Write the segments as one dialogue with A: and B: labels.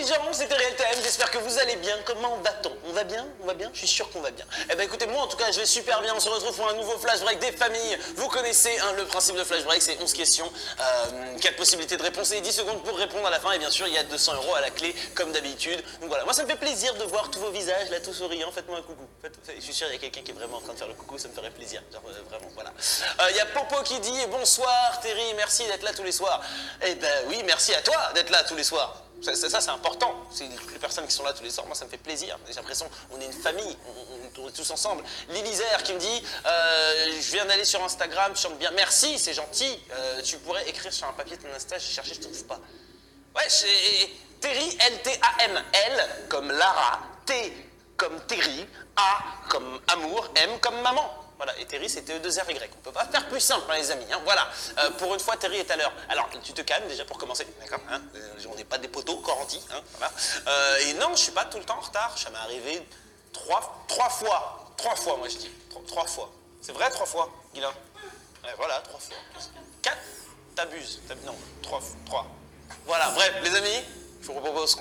A: les gens, c'était RealTM, j'espère que vous allez bien. Comment va-t-on? On va bien? On va bien? Je suis sûr qu'on va bien. Eh ben écoutez, moi en tout cas, je vais super bien. On se retrouve pour un nouveau Flash Break des familles. Vous connaissez hein, le principe de Flash Break, c'est 11 questions, 4 possibilités de réponse et 10 secondes pour répondre à la fin. Et bien sûr, il y a 200 € à la clé, comme d'habitude. Donc voilà, moi ça me fait plaisir de voir tous vos visages, là, tout souriants. Faites-moi un coucou. Je suis sûr, il y a quelqu'un qui est vraiment en train de faire le coucou, ça me ferait plaisir. Genre, vraiment, voilà. Il y a Popo qui dit bonsoir Terry, merci d'être là tous les soirs. Eh ben oui, merci à toi d'être là tous les soirs. Ça c'est important. C'est les personnes qui sont là tous les soirs, moi ça me fait plaisir. J'ai l'impression qu'on est une famille, on est tous ensemble. Lilizer qui me dit je viens d'aller sur Instagram, je chante bien. Merci, c'est gentil. Tu pourrais écrire sur un papier ton Insta, j'ai cherché, je trouve pas. Ouais, c'est Terry, L-T-A-M. L comme Lara, T comme Terry, A comme amour, M comme maman. Voilà, et Terry c'est T-E-2-R-Y. On peut pas faire plus simple, hein, les amis. Hein. Voilà, pour une fois, Terry est à l'heure. Alors, tu te calmes déjà pour commencer, d'accord hein on n'est pas des poteaux, Corenty. Hein, voilà. Et non, je suis pas tout le temps en retard. Ça m'est arrivé trois fois. 3 fois, moi je dis. 3 fois. C'est vrai, 3 fois, Guilain ouais, voilà, 3 fois. 4, t'abuses. Non, 3. Voilà, bref, les amis, je vous propose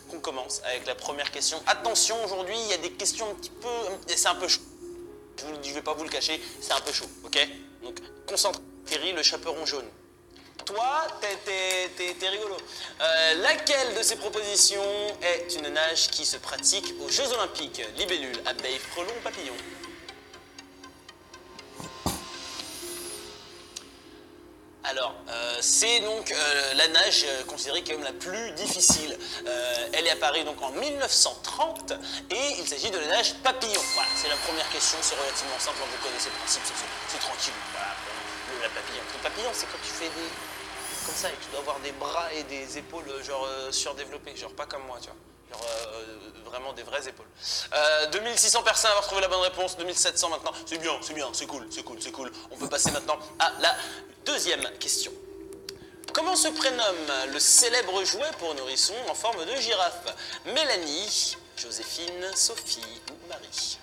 A: qu'on commence avec la première question. Attention, aujourd'hui, il y a des questions un petit peu... C'est un peu chaud. Je ne vais pas vous le cacher, c'est un peu chaud, ok? Donc, concentrez, Terry, le chaperon jaune. Toi, t'es rigolo. Laquelle de ces propositions est une nage qui se pratique aux Jeux Olympiques? Libellule, abeille, frelon, papillon. Alors, c'est donc la nage considérée comme la plus difficile. Elle est apparue donc en 1930 et il s'agit de la nage papillon. Voilà, c'est la première question, c'est relativement simple, vous connaissez le principe, c'est tranquille. Voilà, la papillon. Le papillon, c'est quand tu fais des... comme ça et tu dois avoir des bras et des épaules genre surdéveloppées, genre pas comme moi, tu vois. Genre vraiment des vraies épaules. 2600 personnes à avoir trouvé la bonne réponse, 2700 maintenant. C'est bien, c'est cool. On peut passer maintenant à la deuxième question. Comment se prénomme le célèbre jouet pour nourrissons en forme de girafe? Mélanie, Joséphine, Sophie ou Marie?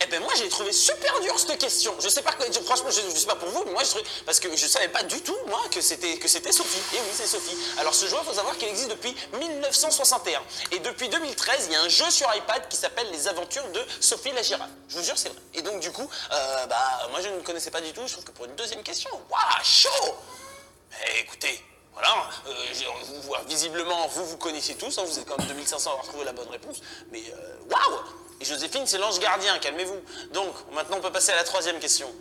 A: Eh ben moi j'ai trouvé super dur cette question. Je sais pas, franchement je sais pas pour vous, mais moi parce que je savais pas du tout moi que c'était Sophie. Et oui c'est Sophie. Alors ce jouet, il faut savoir qu'il existe depuis 1961 et depuis 2013 il y a un jeu sur iPad qui s'appelle Les Aventures de Sophie la girafe. Je vous jure c'est vrai. Et donc du coup moi je ne connaissais pas du tout. Je trouve que pour une deuxième question, waouh chaud. Mais écoutez. Voilà, visiblement, vous connaissez tous, hein, vous êtes quand même 2500 à avoir trouvé la bonne réponse, mais waouh! Et Joséphine, c'est l'ange gardien, calmez-vous. Donc, maintenant, on peut passer à la troisième question.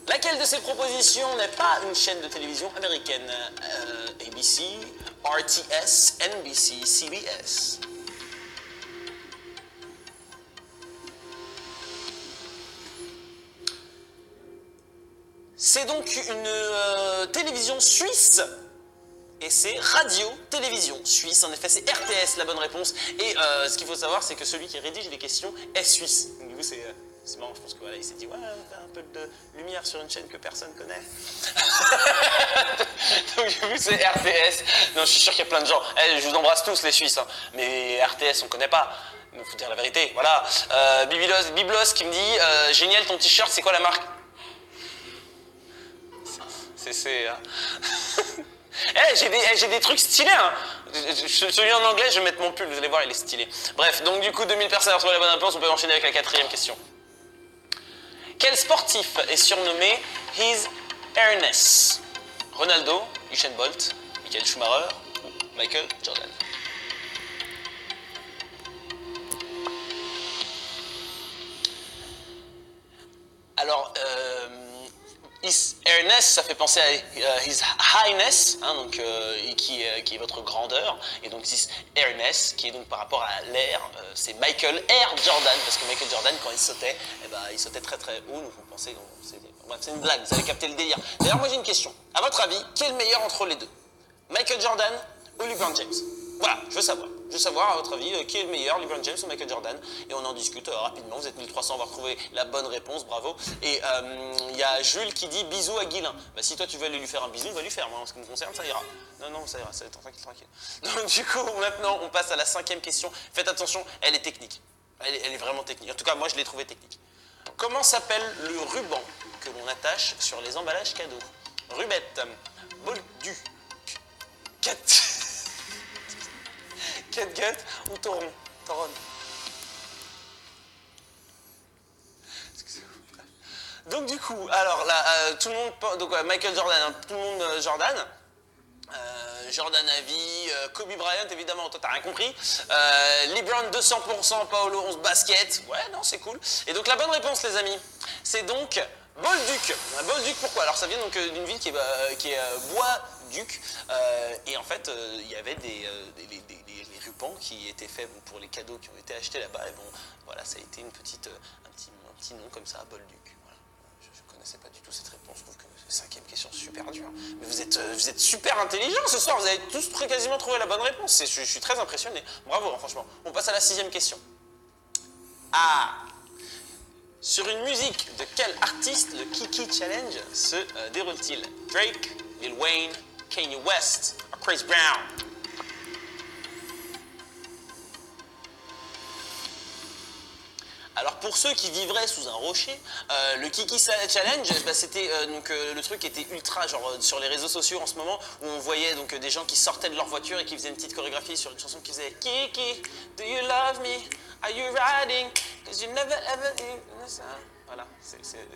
A: Laquelle de ces propositions n'est pas une chaîne de télévision américaine? ABC, RTS, NBC, CBS. C'est donc une télévision suisse. Et c'est radio-télévision suisse. En effet, c'est RTS la bonne réponse. Et ce qu'il faut savoir, c'est que celui qui rédige les questions est suisse. Donc, du coup, c'est marrant. Je pense que voilà, il s'est dit, ouais, un peu de lumière sur une chaîne que personne connaît. Donc, du coup, c'est RTS. Non, je suis sûr qu'il y a plein de gens. Je vous embrasse tous, les Suisses. Hein. Mais RTS, on connaît pas. Il faut dire la vérité. Voilà. Biblos qui me dit, génial ton t-shirt, c'est quoi la marque? C'est j'ai des trucs stylés, hein. Celui en anglais, je vais mettre mon pull, vous allez voir, il est stylé. Bref, donc du coup, 2000 personnes ont retrouvé la bonne réponse, on peut enchaîner avec la quatrième question. Quel sportif est surnommé His Airness? Ronaldo, Usain Bolt, Michael Schumacher ou Michael Jordan? Alors, His Airness, ça fait penser à His Highness, hein, donc, qui est votre grandeur, et donc His Airness, qui est donc par rapport à l'air, c'est Michael Air Jordan, parce que Michael Jordan, quand il sautait, il sautait très très haut, donc vous pensez, c'est une blague, vous avez capté le délire. D'ailleurs, moi j'ai une question, à votre avis, qui est le meilleur entre les deux? Michael Jordan ou LeBron James? Voilà, je veux savoir, à votre avis, qui est le meilleur, LeBron James ou Michael Jordan? Et on en discute rapidement, vous êtes 1300 à avoir trouvé la bonne réponse, bravo. Et il y a Jules qui dit bisous à Guilain. Bah, si toi tu veux aller lui faire un bisou, va lui faire, moi en ce qui me concerne, ça ira. Non, ça ira, ça va être tranquille. Donc du coup, maintenant, on passe à la cinquième question. Faites attention, elle est technique. Elle est vraiment technique. En tout cas, moi je l'ai trouvée technique. Comment s'appelle le ruban que l'on attache sur les emballages cadeaux? Rubette, boldu, cat... catgut ou tauron? Tauron. Donc du coup, alors là, tout le monde, donc Michael Jordan, hein, tout le monde Jordan. Jordan à vie, Kobe Bryant évidemment, toi t'as rien compris. LeBron 200%, Paolo 11 basket. Ouais, non, c'est cool. Et donc la bonne réponse, les amis, c'est donc Bolduc. Bolduc, pourquoi? Alors ça vient donc d'une ville qui est Bois-Duc. Et en fait, il y avait les rubans qui étaient faits pour les cadeaux qui ont été achetés là-bas. Et bon, voilà, ça a été un petit nom comme ça, Bolduc. Je connaissais pas du tout cette réponse, je trouve que c'est cinquième question super dure. Mais vous êtes super intelligents ce soir, vous avez tous quasiment trouvé la bonne réponse. Je suis très impressionné. Bravo, hein, franchement. On passe à la sixième question. Ah! Sur une musique de quel artiste le Kiki Challenge se déroule-t-il? Drake, Lil Wayne, Kanye West ou Chris Brown? Alors pour ceux qui vivraient sous un rocher, le Kiki Challenge, bah, c'était le truc qui était ultra genre sur les réseaux sociaux en ce moment où on voyait donc des gens qui sortaient de leur voiture et qui faisaient une petite chorégraphie sur une chanson qui faisait Kiki, do you love me? Are you riding? Cause you never ever voilà,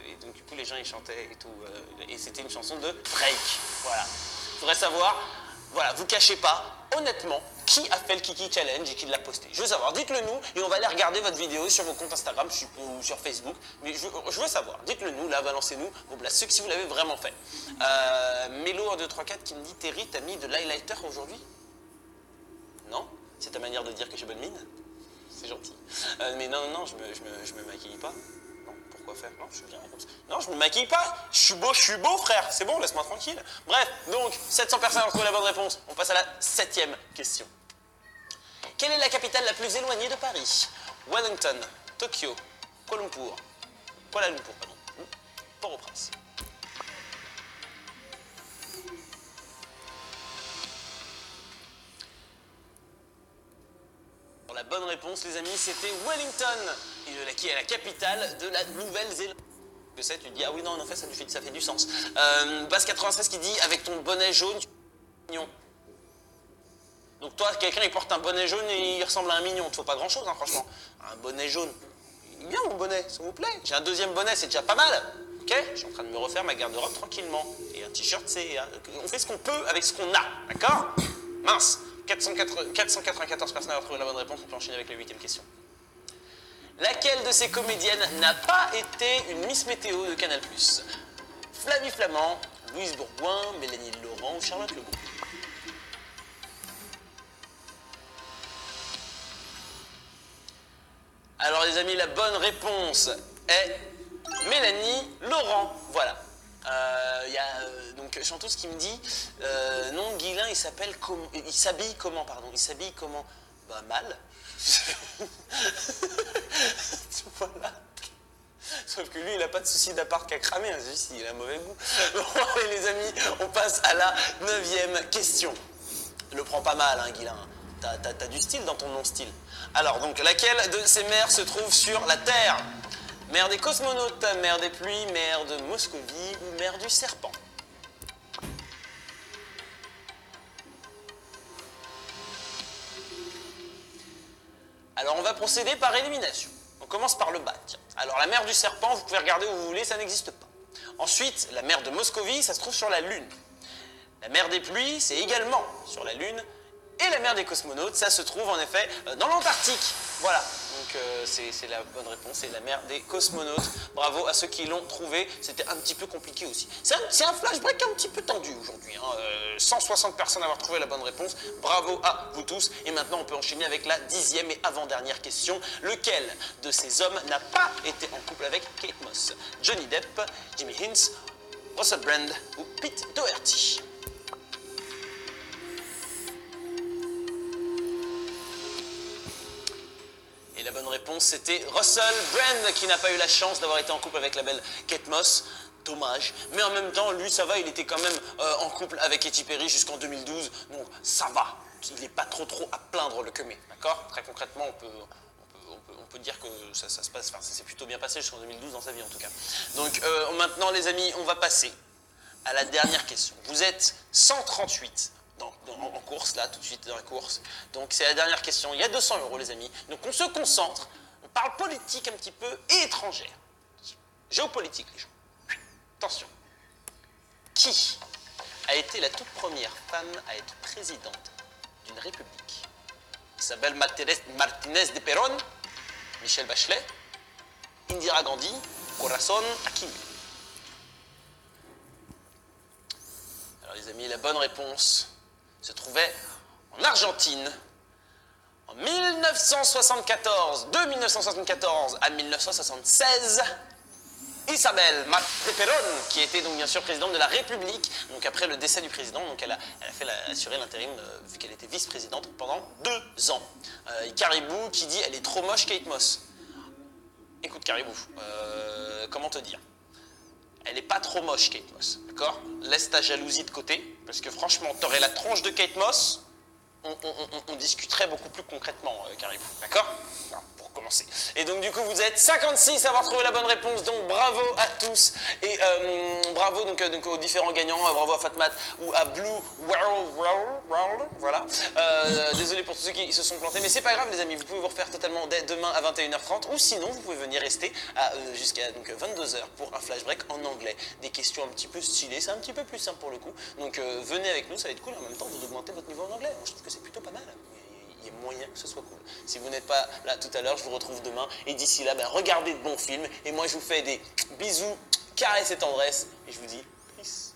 A: et donc du coup les gens ils chantaient et tout et c'était une chanson de Drake. Voilà. Faudrait savoir, voilà, vous cachez pas, honnêtement, qui a fait le Kiki Challenge et qui l'a posté. Je veux savoir, dites-le nous et on va aller regarder votre vidéo sur vos comptes Instagram ou sur Facebook. Mais je veux savoir, dites-le nous, là, balancez-nous vos blasts, si vous l'avez vraiment fait. Mélo 1, 2, 3, 4 qui me dit Terry, t'as mis de l'highlighter aujourd'hui? Non? C'est ta manière de dire que j'ai bonne mine? C'est gentil. Mais non, je me maquille pas. Non, pourquoi faire? Non, je suis bien comme ça. Non, je me maquille pas. Je suis beau, frère. C'est bon, laisse-moi tranquille. Bref, donc, 700 personnes ont trouvé la bonne réponse. On passe à la septième question. Quelle est la capitale la plus éloignée de Paris? Wellington, Tokyo, Kuala Lumpur, Port-au-Prince. La bonne réponse, les amis, c'était Wellington, qui est la capitale de la Nouvelle-Zélande. Que c'est, tu te dis, ah oui, non, en fait, ça fait du sens. Basse 96 qui dit, avec ton bonnet jaune, tu es mignon. Donc toi, quelqu'un, il porte un bonnet jaune et il ressemble à un mignon. Il ne faut pas grand-chose, hein, franchement. Un bonnet jaune. Il est bien, mon bonnet, s'il vous plaît. J'ai un deuxième bonnet, c'est déjà pas mal. Ok? Je suis en train de me refaire ma garde-robe tranquillement. Et un t-shirt, on fait ce qu'on peut avec ce qu'on a. D'accord? Mince. 494 personnes ont trouvé la bonne réponse. On peut enchaîner avec la huitième question. Laquelle de ces comédiennes n'a pas été une Miss Météo de Canal+? Flavie Flamand, Louise Bourgoin, Mélanie Laurent ou Charlotte Legault? Alors les amis, la bonne réponse est Mélanie Laurent. Voilà. Il y a donc chanteuse qui me dit non, Guilain, il s'habille comment, pardon, il s'habille comment? Bah mal. Voilà. Sauf que lui, il n'a pas de souci d'appart qu'à cramer, hein, juste il a mauvais goût. Bon, allez, les amis, on passe à la 9e question. Le prends pas mal, hein, Guilain. T'as du style dans ton non-style. Alors, donc, laquelle de ces mers se trouve sur la Terre? Mer des cosmonautes, mer des pluies, mer de Moscovie ou mer du serpent? Alors, on va procéder par élimination. On commence par le bas. Tiens. Alors, la mer du serpent, vous pouvez regarder où vous voulez, ça n'existe pas. Ensuite, la mer de Moscovie, ça se trouve sur la Lune. La mer des pluies, c'est également sur la Lune. Et la mer des cosmonautes, ça se trouve en effet dans l'Antarctique. Voilà, donc c'est la bonne réponse, c'est la mer des cosmonautes. Bravo à ceux qui l'ont trouvé, c'était un petit peu compliqué aussi. C'est un flash break un petit peu tendu aujourd'hui. Hein. 160 personnes à avoir trouvé la bonne réponse. Bravo à vous tous. Et maintenant, on peut enchaîner avec la 10e et avant-dernière question. Lequel de ces hommes n'a pas été en couple avec Kate Moss? Johnny Depp, Jimmy Hintz, Russell Brand ou Pete Doherty? Et la bonne réponse, c'était Russell Brand, qui n'a pas eu la chance d'avoir été en couple avec la belle Kate Moss. Dommage. Mais en même temps, lui, ça va, il était quand même en couple avec Katy Perry jusqu'en 2012. Donc, ça va. Il n'est pas trop à plaindre le queumé. D'accord? Très concrètement, on peut dire que ça se passe, enfin ça s'est plutôt bien passé jusqu'en 2012 dans sa vie en tout cas. Donc maintenant les amis, on va passer à la dernière question. Vous êtes 138 en course, là, tout de suite dans la course. Donc c'est la dernière question. Il y a 200 € les amis. Donc on se concentre, on parle politique un petit peu et étrangère. Géopolitique les gens. Attention. Qui a été la toute première femme à être présidente d'une république? Isabel Martínez de Perón, Michelle Bachelet, Indira Gandhi, Corazon Aquino. Alors les amis, la bonne réponse se trouvait en Argentine en 1974, de 1974 à 1976. Isabel de Perón, qui était donc bien sûr présidente de la République, donc après le décès du président, donc elle a assuré l'intérim vu qu'elle était vice-présidente pendant 2 ans. Caribou qui dit elle est trop moche Kate Moss. Écoute Caribou, comment te dire? Elle n'est pas trop moche Kate Moss, d'accord? Laisse ta jalousie de côté, parce que franchement, t'aurais la tronche de Kate Moss, on discuterait beaucoup plus concrètement, Caribou, d'accord? Pour commencer. Et donc du coup, vous êtes 56 à avoir trouvé la bonne réponse, donc bravo à tous, et bravo donc aux différents gagnants, bravo à Fatmat ou à Blue World, voilà. Désolé pour tous ceux qui se sont plantés, mais c'est pas grave les amis, vous pouvez vous refaire totalement dès demain à 21h30, ou sinon vous pouvez venir rester jusqu'à 22h pour un flash break en anglais. Des questions un petit peu stylées, c'est un petit peu plus simple pour le coup, donc venez avec nous, ça va être cool en même temps d'augmenter votre niveau en anglais. Moi, je trouve que c'est plutôt pas mal. Il y a moyen que ce soit cool. Si vous n'êtes pas là tout à l'heure, je vous retrouve demain. Et d'ici là, regardez de bons films. Et moi, je vous fais des bisous, caresses et tendresses. Et je vous dis peace.